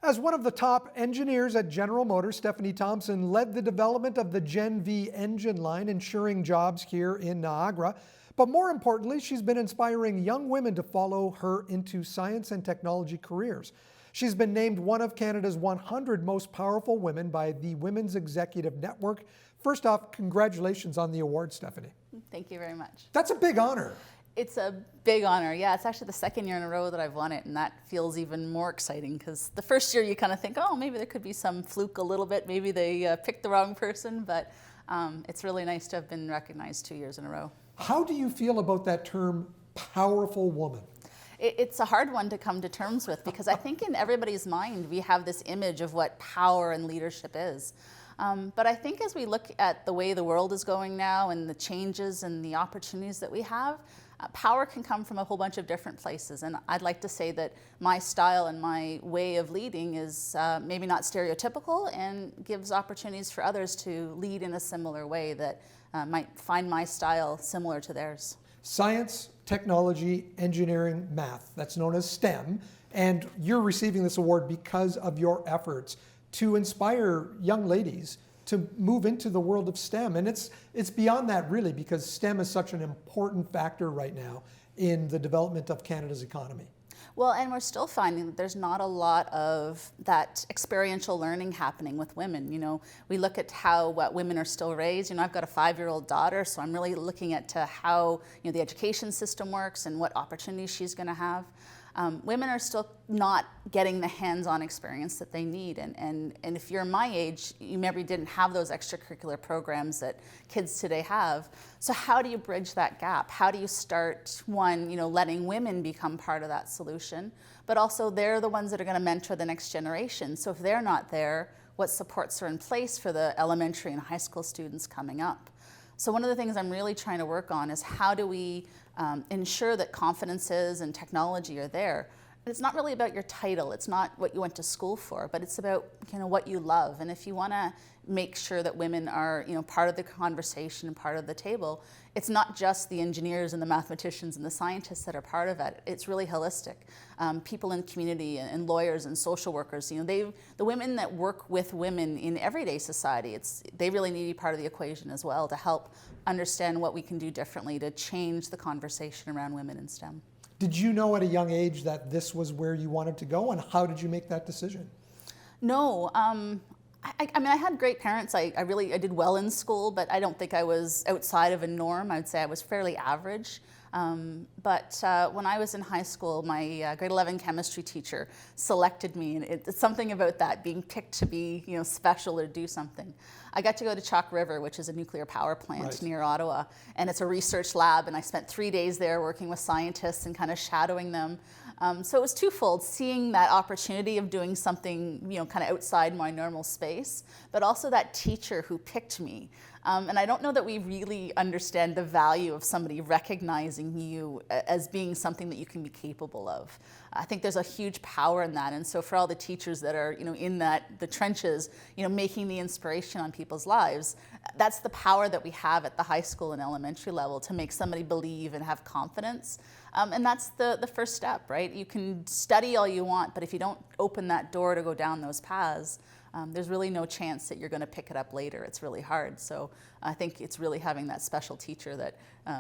As one of the top engineers at General Motors, Stephanie Thompson led the development of the Gen V engine line, ensuring jobs here in Niagara. But more importantly, she's been inspiring young women to follow her into science and technology careers. She's been named one of Canada's 100 most powerful women by the Women's Executive Network. First off, congratulations on the award, Stephanie. Thank you very much. That's a big honor. It's a big honor. Yeah, it's actually the second year in a row that I've won it, and that feels even more exciting because the first year you kind of think, oh, maybe there could be some fluke a little bit, maybe they picked the wrong person, but it's really nice to have been recognized 2 years in a row. How do you feel about that term, powerful woman? It's a hard one to come to terms with because I think in everybody's mind we have this image of what power and leadership is. But I think as we look at the way the world is going now and the changes and the opportunities that we have, power can come from a whole bunch of different places. And I'd like to say that my style and my way of leading is maybe not stereotypical and gives opportunities for others to lead in a similar way that might find my style similar to theirs. Science, technology, engineering, math, that's known as STEM. And you're receiving this award because of your efforts to inspire young ladies to move into the world of STEM. And it's beyond that really, because STEM is such an important factor right now in the development of Canada's economy. Well, and we're still finding that there's not a lot of that experiential learning happening with women. You know, we look at what women are still raised. You know, I've got a 5-year-old daughter, so I'm really looking at how the education system works and what opportunities she's going to have. Women are still not getting the hands-on experience that they need. And if you're my age, you maybe didn't have those extracurricular programs that kids today have. So how do you bridge that gap? How do you start, letting women become part of that solution? But also they're the ones that are going to mentor the next generation. So if they're not there, what supports are in place for the elementary and high school students coming up? So one of the things I'm really trying to work on is how do we ensure that confidences and technology are there. It's not really about your title, it's not what you went to school for, but it's about what you love. And if you want to make sure that women are part of the conversation and part of the table, it's not just the engineers and the mathematicians and the scientists that are part of it. It's really holistic. People in community and lawyers and social workers, the women that work with women in everyday society, they really need to be part of the equation as well to help understand what we can do differently to change the conversation around women in STEM. Did you know at a young age that this was where you wanted to go, and how did you make that decision? No. I had great parents. I did well in school, but I don't think I was outside of a norm. I would say I was fairly average. But when I was in high school, my grade 11 chemistry teacher selected me, and it's something about that, being picked to be special or do something. I got to go to Chalk River, which is a nuclear power plant near Ottawa, and it's a research lab, and I spent 3 days there working with scientists and kind of shadowing them. So it was twofold, seeing that opportunity of doing something, kind of outside my normal space, but also that teacher who picked me. And I don't know that we really understand the value of somebody recognizing you as being something that you can be capable of. I think there's a huge power in that. And so for all the teachers that are, in the trenches, making the inspiration on people's lives, that's the power that we have at the high school and elementary level to make somebody believe and have confidence. And that's the first step, right? You can study all you want, but if you don't open that door to go down those paths, there's really no chance that you're going to pick it up later. It's really hard. So I think it's really having that special teacher that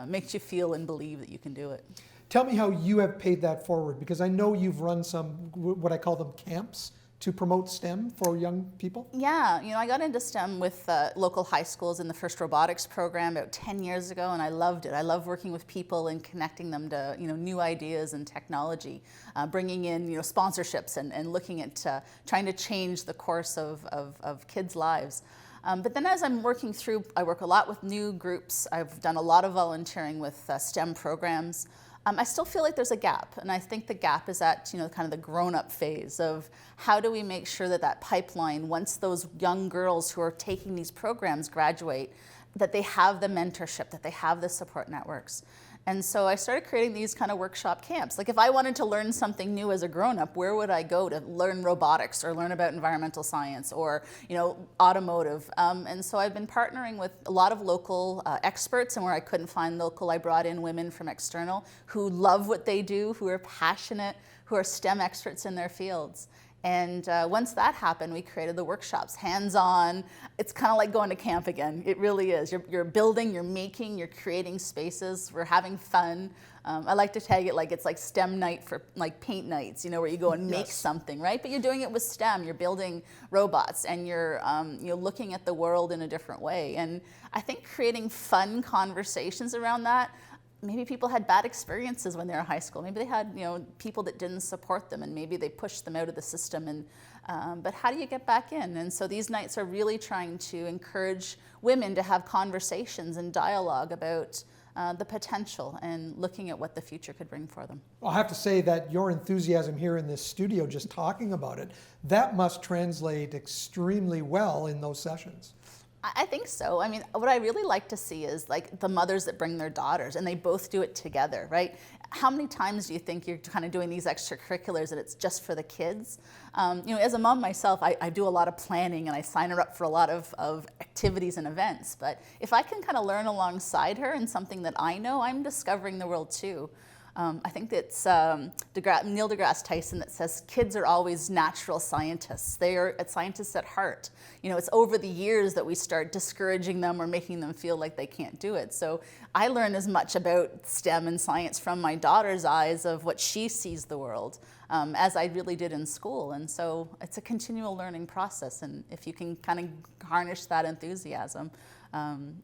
makes you feel and believe that you can do it. Tell me how you have paid that forward, because I know you've run some, what I call them, camps to promote STEM for young people? Yeah, I got into STEM with local high schools in the first robotics program about 10 years ago, and I loved it. I love working with people and connecting them to new ideas and technology, bringing in sponsorships and looking at trying to change the course of kids' lives. But then as I'm working through, I work a lot with new groups. I've done a lot of volunteering with STEM programs. I still feel like there's a gap, and I think the gap is at kind of the grown-up phase of how do we make sure that pipeline, once those young girls who are taking these programs graduate, that they have the mentorship, that they have the support networks. And so I started creating these kind of workshop camps. Like if I wanted to learn something new as a grown-up, where would I go to learn robotics or learn about environmental science or automotive? And so I've been partnering with a lot of local experts, and where I couldn't find local, I brought in women from external who love what they do, who are passionate, who are STEM experts in their fields. And once that happened, we created the workshops, hands-on. It's kind of like going to camp again. It really is. You're building, you're making, you're creating spaces. We're having fun. I like to tag it like it's like STEM night for like paint nights, where you go and make something, right? But you're doing it with STEM. You're building robots, and you're looking at the world in a different way. And I think creating fun conversations around that. Maybe people had bad experiences when they were in high school. Maybe they had, people that didn't support them, and maybe they pushed them out of the system. And but how do you get back in? And so these nights are really trying to encourage women to have conversations and dialogue about the potential and looking at what the future could bring for them. Well, I have to say that your enthusiasm here in this studio, just talking about it, that must translate extremely well in those sessions. I think so. I mean, what I really like to see is like the mothers that bring their daughters and they both do it together, right? How many times do you think you're kind of doing these extracurriculars and it's just for the kids? As a mom myself, I do a lot of planning and I sign her up for a lot of activities and events. But if I can kind of learn alongside her in something that I know, I'm discovering the world too. I think it's Neil deGrasse Tyson that says kids are always natural scientists. They are scientists at heart. It's over the years that we start discouraging them or making them feel like they can't do it. So I learn as much about STEM and science from my daughter's eyes of what she sees the world as I really did in school. And so it's a continual learning process. And if you can kind of harness that enthusiasm,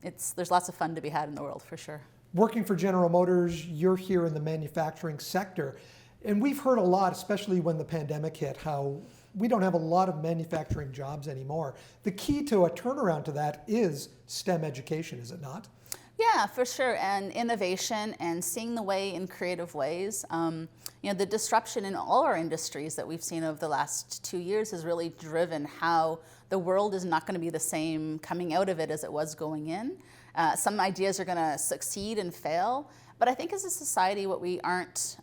there's lots of fun to be had in the world for sure. Working for General Motors, you're here in the manufacturing sector. And we've heard a lot, especially when the pandemic hit, how we don't have a lot of manufacturing jobs anymore. The key to a turnaround to that is STEM education, is it not? Yeah, for sure, and innovation and seeing the way in creative ways. The disruption in all our industries that we've seen over the last 2 years has really driven how the world is not going to be the same coming out of it as it was going in. Some ideas are going to succeed and fail, but I think as a society what we aren't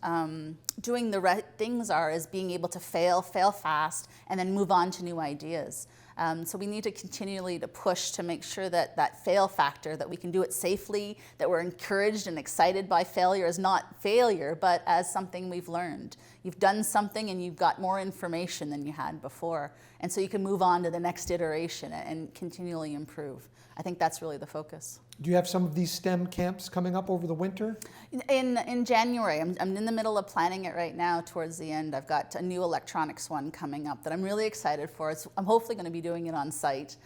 doing the right things is being able to fail fast, and then move on to new ideas. So we need to continually to push to make sure that fail factor, that we can do it safely, that we're encouraged and excited by failure as not failure, but as something we've learned. You've done something and you've got more information than you had before. And so you can move on to the next iteration and continually improve. I think that's really the focus. Do you have some of these STEM camps coming up over the winter? In January, I'm in the middle of planning it right now towards the end. I've got a new electronics one coming up that I'm really excited for. I'm hopefully going to be doing it on site,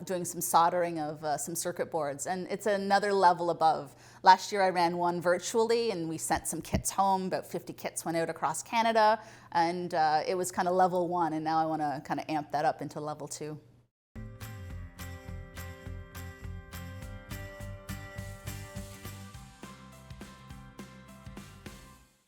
doing some soldering of some circuit boards, and it's another level above. Last year I ran one virtually and we sent some kits home, about 50 kits went out across Canada, and it was kind of level 1, and now I want to kind of amp that up into level 2.